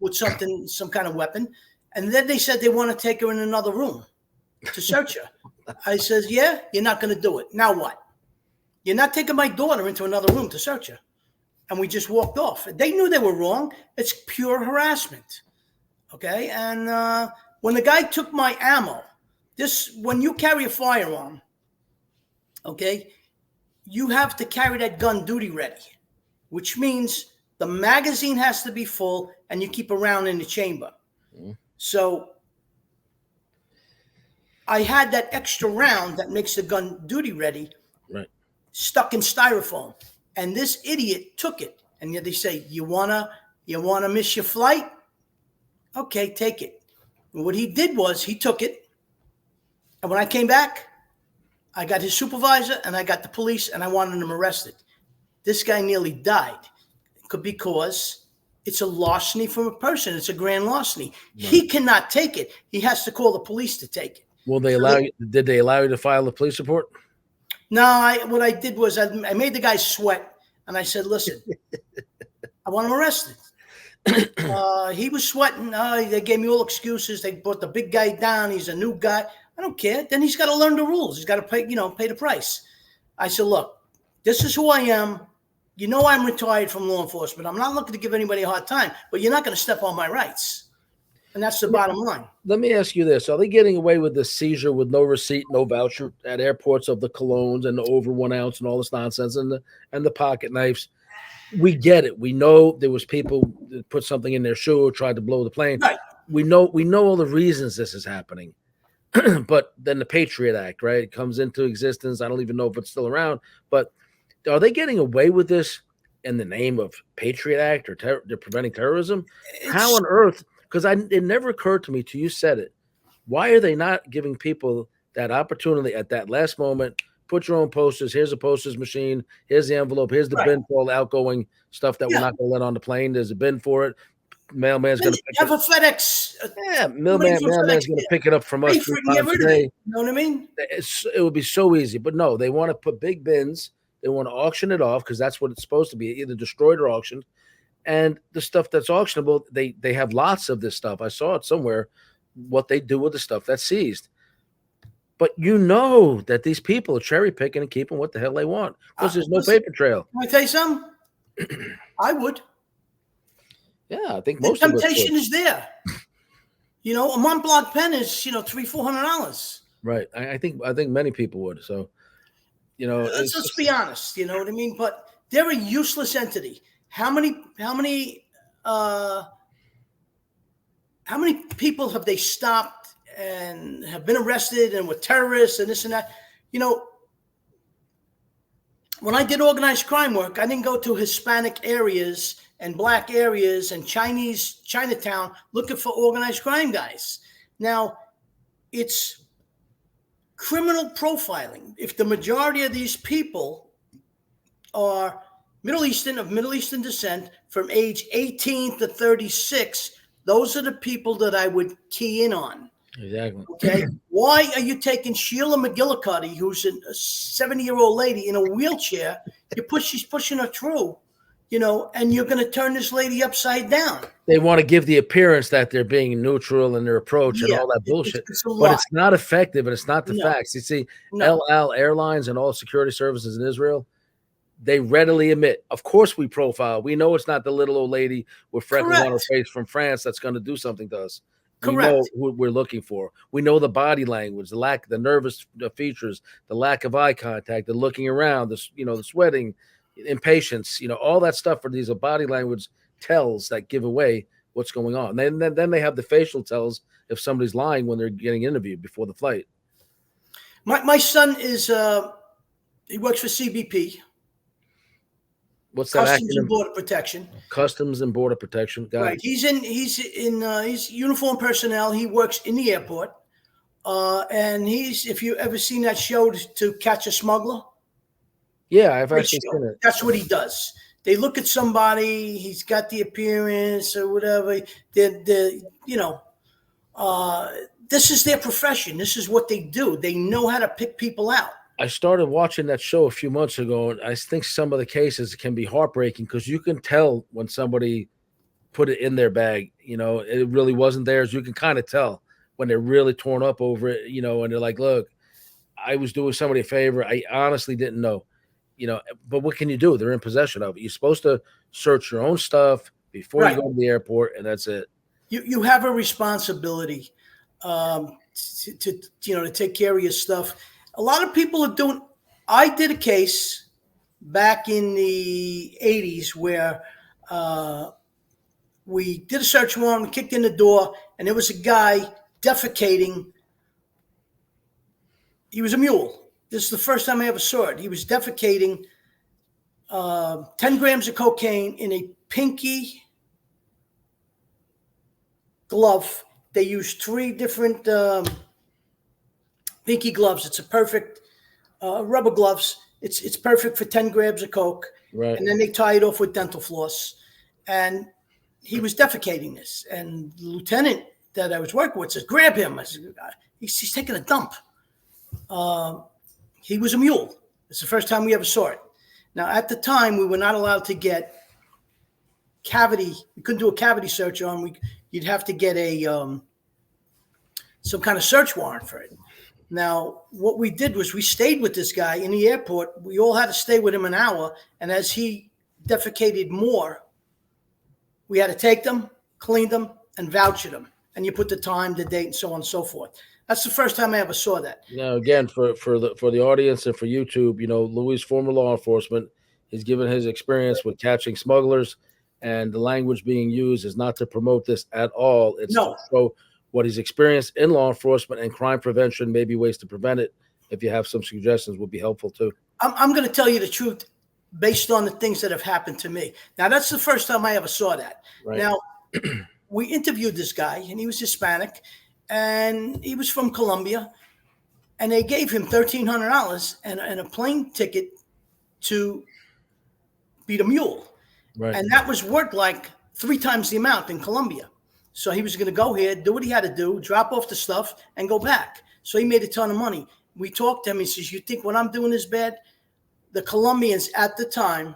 with some kind of weapon. And then they said they want to take her in another room to search her. I says, yeah, you're not going to do it. Now what? You're not taking my daughter into another room to search her. And we just walked off. They knew they were wrong. It's pure harassment. Okay? And when the guy took my ammo, when you carry a firearm, okay, you have to carry that gun duty ready, which means The magazine has to be full, and you keep a round in the chamber. Mm-hmm. So I had that extra round that makes the gun duty ready, Right. stuck in styrofoam, and this idiot took it. And yet they say, you wanna miss your flight? Okay, take it. And what he did was he took it, and when I came back, I got his supervisor and I got the police, and I wanted him arrested. This guy nearly died because it's a larceny from a person. It's a grand larceny. Right. He cannot take it. He has to call the police to take it. Will they allow you? Did they allow you to file a police report? No, what I did was I made the guy sweat, and I said, listen, I want him arrested. He was sweating. They gave me all excuses. They brought the big guy down. He's a new guy. I don't care. Then he's got to learn the rules. He's got to pay the price. I said, look, this is who I am. You know I'm retired from law enforcement. I'm not looking to give anybody a hard time, but you're not going to step on my rights. And that's the bottom line. Let me ask you this. Are they getting away with the seizure with no receipt, no voucher at airports of the colognes and the over 1 ounce and all this nonsense and the pocket knives? We get it. We know there was people that put something in their shoe or tried to blow the plane. Right. We know all the reasons this is happening. But then the Patriot Act, right? It comes into existence. I don't even know if it's still around, but are they getting away with this in the name of Patriot Act or they're preventing terrorism? How on earth? Because it never occurred to me till you said it. Why are they not giving people that opportunity at that last moment? Put your own posters. Here's a posters machine. Here's the envelope. Here's the bin for all outgoing stuff that we're not going to let on the plane. There's a bin for it. Mailman's going to pick have a FedEx. Mailman's going to pick it up from us 3 times a day. You know what I mean? It would be so easy, but no, they want to put big bins. They want to auction it off because that's what it's supposed to be, either destroyed or auctioned. And the stuff that's auctionable, they have lots of this stuff. I saw it somewhere, what they do with the stuff that's seized. But you know that these people are cherry picking and keeping what the hell they want because there's no paper trail. Can I tell you something? I would. Yeah, I think most of us would. The temptation is there. A Mont Blanc pen is $300-$400. Right. I think many people would. So, let's be honest. You know what I mean? But they're a useless entity. How many people have they stopped and have been arrested and were terrorists and this and that? When I did organized crime work, I didn't go to Hispanic areas and black areas and Chinatown looking for organized crime guys. Now, it's criminal profiling. If the majority of these people are Middle Eastern descent from age 18 to 36, those are the people that I would key in on. Exactly. Okay. Why are you taking Sheila McGillicuddy, who's a 70-year-old lady in a wheelchair? She's pushing her through, and you're going to turn this lady upside down. They want to give the appearance that they're being neutral in their approach and all that bullshit, but it's not effective and it's not the facts. You see, El Al Airlines and all security services in Israel, they readily admit, of course we profile. We know it's not the little old lady with freckles on her face from France that's going to do something to us. Correct. We know who we're looking for. We know the body language, the nervous features, the lack of eye contact, the looking around, the sweating, impatience, all that stuff for these body language tells that give away what's going on. Then they have the facial tells if somebody's lying when they're getting interviewed before the flight. My son is he works for CBP. What's that? Customs and Border Protection. Customs and Border Protection. Right. He's uniform personnel. He works in the airport. And if you ever seen that show to catch a smuggler. Yeah, I've actually seen it. That's what he does. They look at somebody, he's got the appearance or whatever. This is their profession. This is what they do. They know how to pick people out. I started watching that show a few months ago, and I think some of the cases can be heartbreaking because you can tell when somebody put it in their bag. It really wasn't theirs. You can kind of tell when they're really torn up over it, and they're like, look, I was doing somebody a favor. I honestly didn't know, but what can you do? They're in possession of it. You're supposed to search your own stuff before you go to the airport, and that's it. You have a responsibility to take care of your stuff. A lot of people are doing. I did a case back in the 80s where We did a search warrant, we kicked in the door, and there was a guy defecating. He was a mule. This is the first time I ever saw it. He was defecating 10 grams of cocaine in a pinky glove. They used 3 different pinky gloves. It's a perfect rubber gloves. It's perfect for 10 grams of coke. Right. And then they tie it off with dental floss. And he was defecating this. And the lieutenant that I was working with said, grab him. I said, he's taking a dump. He was a mule. It's the first time we ever saw it. Now, at the time, we were not allowed to get cavity. We couldn't do a cavity search on. You'd have to get some kind of search warrant for it. Now, what we did was we stayed with this guy in the airport. We all had to stay with him an hour. And as he defecated more, we had to take them, clean them, and vouch them. And you put the time, the date, and so on and so forth. That's the first time I ever saw that. Now, again, for the audience and for YouTube, Louis, former law enforcement, he's given his experience with catching smugglers, and the language being used is not to promote this at all. It's to show what he's experienced in law enforcement and crime prevention, maybe ways to prevent it. If you have some suggestions, would be helpful too. I'm going to tell you the truth based on the things that have happened to me. Now, that's the first time I ever saw that. Right. Now, we interviewed this guy, and he was Hispanic, and he was from Colombia, and they gave him $1,300 and a plane ticket to beat a mule. Right. And that was worth like 3 times the amount in Colombia. So he was going to go here, do what he had to do, drop off the stuff, and go back. So he made a ton of money. We talked to him. He says, you think what I'm doing is bad? The Colombians at the time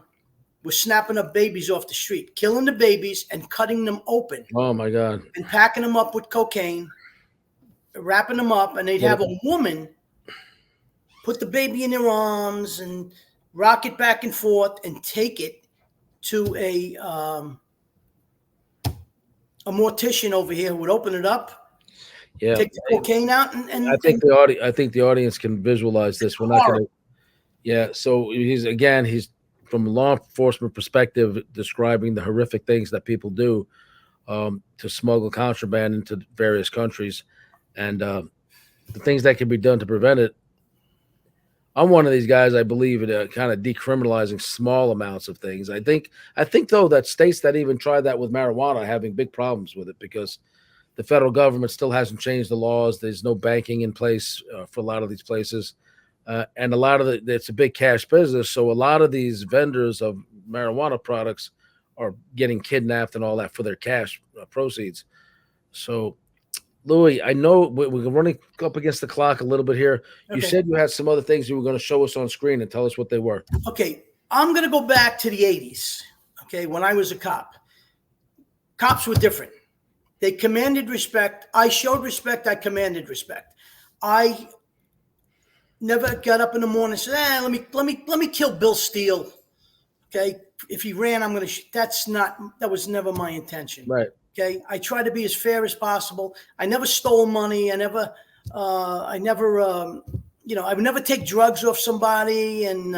were snapping up babies off the street, killing the babies and cutting them open. Oh, my God. And packing them up with cocaine, wrapping them up, and they'd have a woman put the baby in their arms and rock it back and forth and take it to a mortician over here who would open it up, take the cocaine out, and I think the audience can visualize this. We're not going to. Yeah, so he's from a law enforcement perspective describing the horrific things that people do to smuggle contraband into various countries, and the things that can be done to prevent it. I'm one of these guys, I believe, in kind of decriminalizing small amounts of things. I think though that states that even tried that with marijuana are having big problems with it because the federal government still hasn't changed the laws. There's no banking in place for a lot of these places. And a lot of it's a big cash business. So a lot of these vendors of marijuana products are getting kidnapped and all that for their cash proceeds. So, Louis, I know we're running up against the clock a little bit here. You said you had some other things you were going to show us on screen and tell us what they were. Okay. I'm going to go back to the 80s. Okay. When I was a cop, cops were different. They commanded respect. I showed respect. I commanded respect. I never got up in the morning and said, let me kill Bill Steele. Okay. If he ran, I'm going to that was never my intention. Right. Okay. I tried to be as fair as possible. I never stole money. I would never take drugs off somebody and,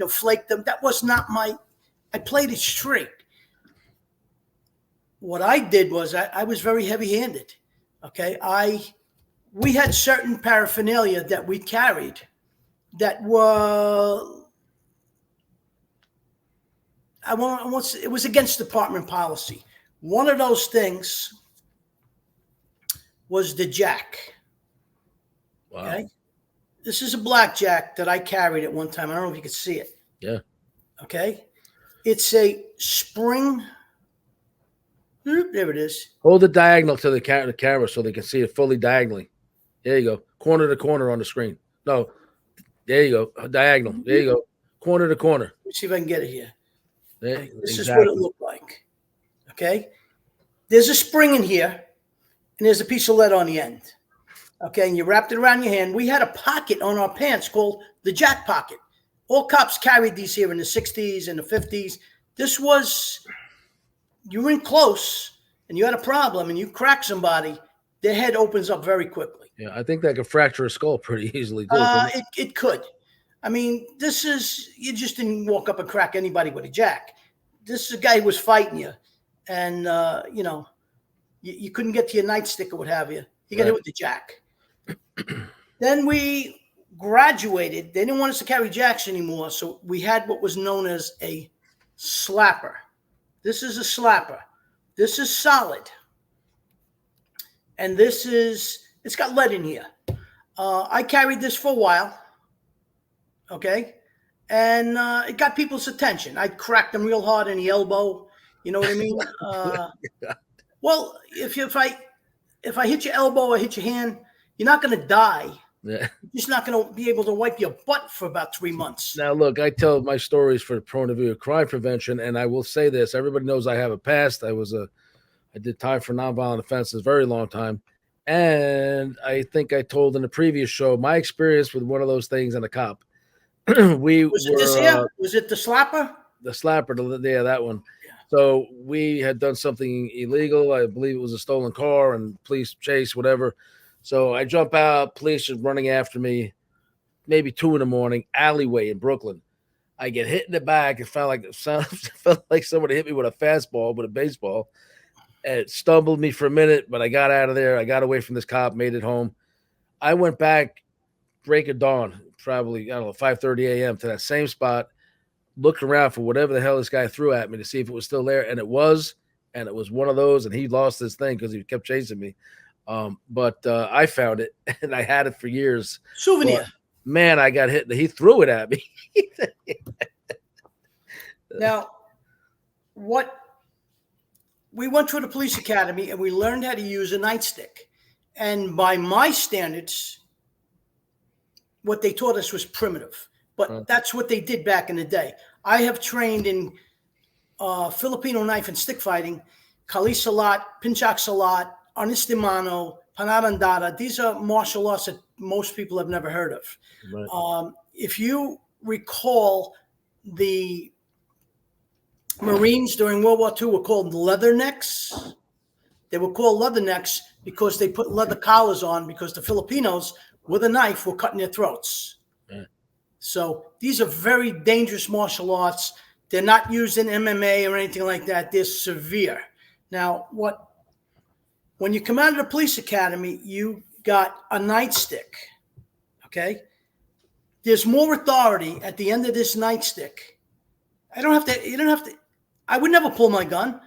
flake them. That was not I played it straight. What I did was I was very heavy handed. Okay. We had certain paraphernalia that we carried that were, it was against department policy. One of those things was the jack. Wow. Okay. This is a blackjack that I carried at one time. I don't know if you could see it. Yeah. Okay. It's a spring. There it is. Hold it diagonal to the camera so they can see it fully diagonally. There you go. Corner to corner on the screen. No. There you go. Diagonal. There you go. Corner to corner. Let me see if I can get it here. There, this is what it looked like. Okay. There's a spring in here, and there's a piece of lead on the end. Okay. And you wrapped it around your hand. We had a pocket on our pants called the jack pocket. All cops carried these here in the 60s and the 50s. This was, you were in close and you had a problem and you crack somebody, their head opens up very quickly. Yeah, I think that could fracture a skull pretty easily. It could. I mean, you just didn't walk up and crack anybody with a jack. this is a guy who was fighting you, and you couldn't get to your nightstick or what have you. You got hit with the jack. Then we graduated. They didn't want us to carry jacks anymore, so we had what was known as a slapper. This is a slapper. This is solid, and it's got lead in here. I carried this for a while, okay, and it got people's attention. I cracked them real hard in the elbow. You know what I mean? Well, if I hit your elbow or hit your hand, you're not going to die. Yeah. You're just not going to be able to wipe your butt for about 3 months. Now, look, I tell my stories for point of view of crime prevention, and I will say this: everybody knows I have a past. I did time for nonviolent offenses a very long time, and I think I told in the previous show my experience with one of those things and a cop. Was it the slapper? The slapper, yeah, that one. So we had done something illegal. I believe it was a stolen car and police chase, whatever. So I jump out, police are running after me, maybe 2 a.m, alleyway in Brooklyn. I get hit in the back. It felt like somebody hit me with a fastball, with a baseball. And it stumbled me for a minute, but I got out of there. I got away from this cop, made it home. I went back, break of dawn, probably, 5:30 a.m. to that same spot, looked around for whatever the hell this guy threw at me to see if it was still there. And it was one of those, and he lost his thing because he kept chasing me. But I found it, and I had it for years. Souvenir. But, man, I got hit. He threw it at me. Now, we went to the police academy, and we learned how to use a nightstick. And by my standards, what they taught us was primitive. But that's what they did back in the day. I have trained in Filipino knife and stick fighting, Kali Salat, Pinchak Salat, Arnis de Mano, Panarandada. These are martial arts that most people have never heard of. Right. If you recall, the Marines during World War II were called leathernecks. They were called leathernecks because they put leather collars on because the Filipinos, with a knife, were cutting their throats. Yeah. So these are very dangerous martial arts. They're not used in MMA or anything like that. They're severe. Now, when you come out of the police academy, you got a nightstick, okay? There's more authority at the end of this nightstick. You don't have to, I would never pull my gun.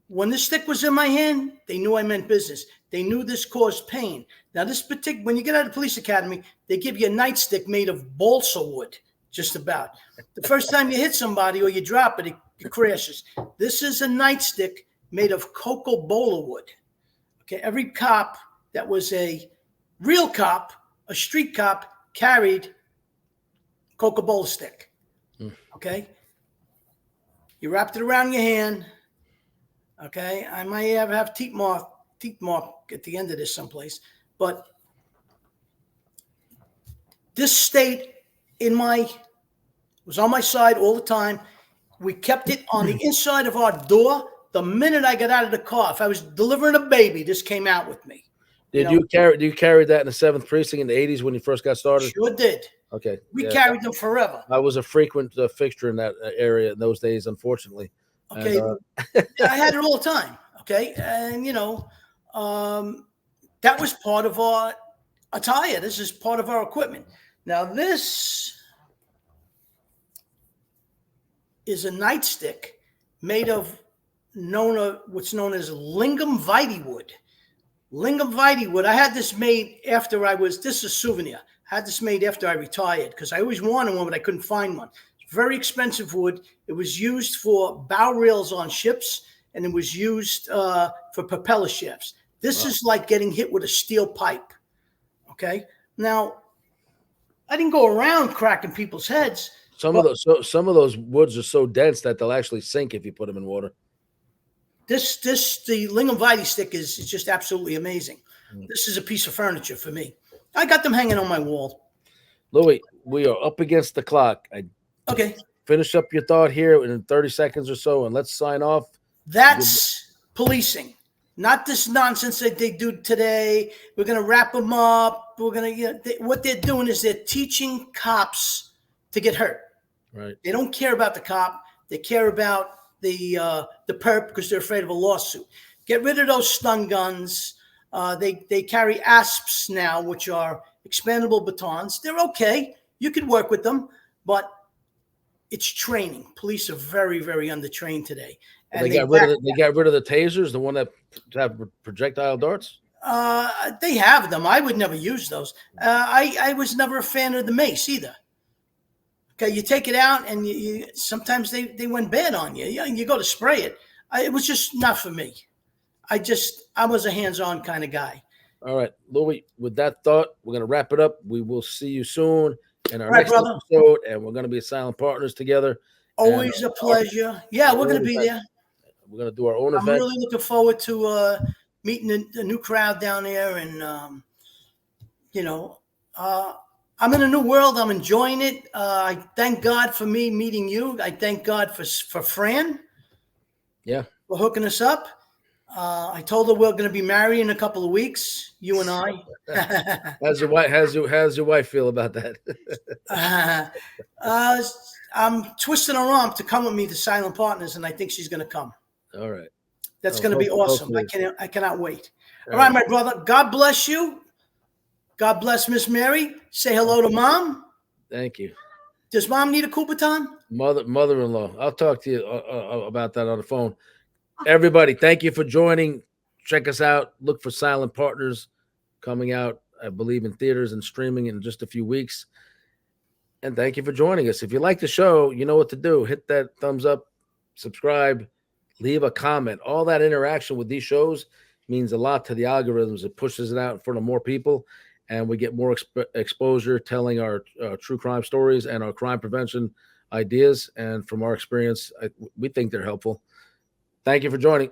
When this stick was in my hand, they knew I meant business. They knew this caused pain. Now, when you get out of the police academy, they give you a nightstick made of balsa wood, just about. The first time you hit somebody or you drop it, it crashes. This is a nightstick made of cocoa bola wood. Okay, every cop that was a real cop, a street cop, carried Coca-Cola stick. Okay, you wrapped it around your hand. Okay, I might have teeth mark at the end of this someplace, but this state was on my side all the time. We kept it on the inside of our door. The minute I got out of the car, if I was delivering a baby, this came out with me. Do you carry that in the 7th precinct in the 80s when you first got started? Sure did. Okay. We carried them forever. I was a frequent fixture in that area in those days, unfortunately. Okay. And, I had it all the time. Okay. And, that was part of our attire. This is part of our equipment. Now, this is a nightstick made of what's known as lingam vitae wood. Lingam vitae wood. I had this made after this is a souvenir. I had this made after I retired because I always wanted one, but I couldn't find one. It's very expensive wood. It was used for bow rails on ships, and it was used for propeller shafts. This is like getting hit with a steel pipe. Okay. Now, I didn't go around cracking people's heads. Some of those woods are so dense that they'll actually sink if you put them in water. The lingam vitae stick is just absolutely amazing. This is a piece of furniture for me. I got them hanging on my wall. Louis, we are up against the clock. Okay. Finish up your thought here in 30 seconds or so, and let's sign off. That's policing, not this nonsense that they do today. We're going to wrap them up. What they're doing is they're teaching cops to get hurt. Right. They don't care about the cop. They care about the perp because they're afraid of a lawsuit. Get rid of those stun guns. They carry ASPs now, which are expandable batons. They're okay. You could work with them, but it's training. Police are very, very undertrained today. And they got rid of the tasers, the one that have projectile darts. They have them. I would never use those. I was never a fan of the mace either. Okay, you take it out, and you sometimes they went bad on you. You go to spray it. It was just not for me. I was a hands-on kind of guy. All right, Louis, with that thought, we're going to wrap it up. We will see you soon in our next episode, and we're going to be Silent Partners together. Always a pleasure. Yeah, we're going to be there. We're going to do our own event. I'm really looking forward to meeting a new crowd down there, and I'm in a new world. I'm enjoying it. I thank God for me meeting you. I thank God for Fran. Yeah. For hooking us up. I told her we're going to be married in a couple of weeks, you and I. How's your wife feel about that? I'm twisting her arm to come with me to Silent Partners, and I think she's going to come. All right. That's going to be awesome. I cannot wait. All right, my brother. God bless you. God bless Miss Mary. Say hello to Mom. Thank you. Does Mom need a Kubaton? Mother-in-law. I'll talk to you about that on the phone. Everybody, thank you for joining. Check us out. Look for Silent Partners coming out, I believe, in theaters and streaming in just a few weeks. And thank you for joining us. If you like the show, you know what to do. Hit that thumbs up, subscribe, leave a comment. All that interaction with these shows means a lot to the algorithms. It pushes it out in front of more people, and we get more exposure telling our true crime stories and our crime prevention ideas. And from our experience, we think they're helpful. Thank you for joining.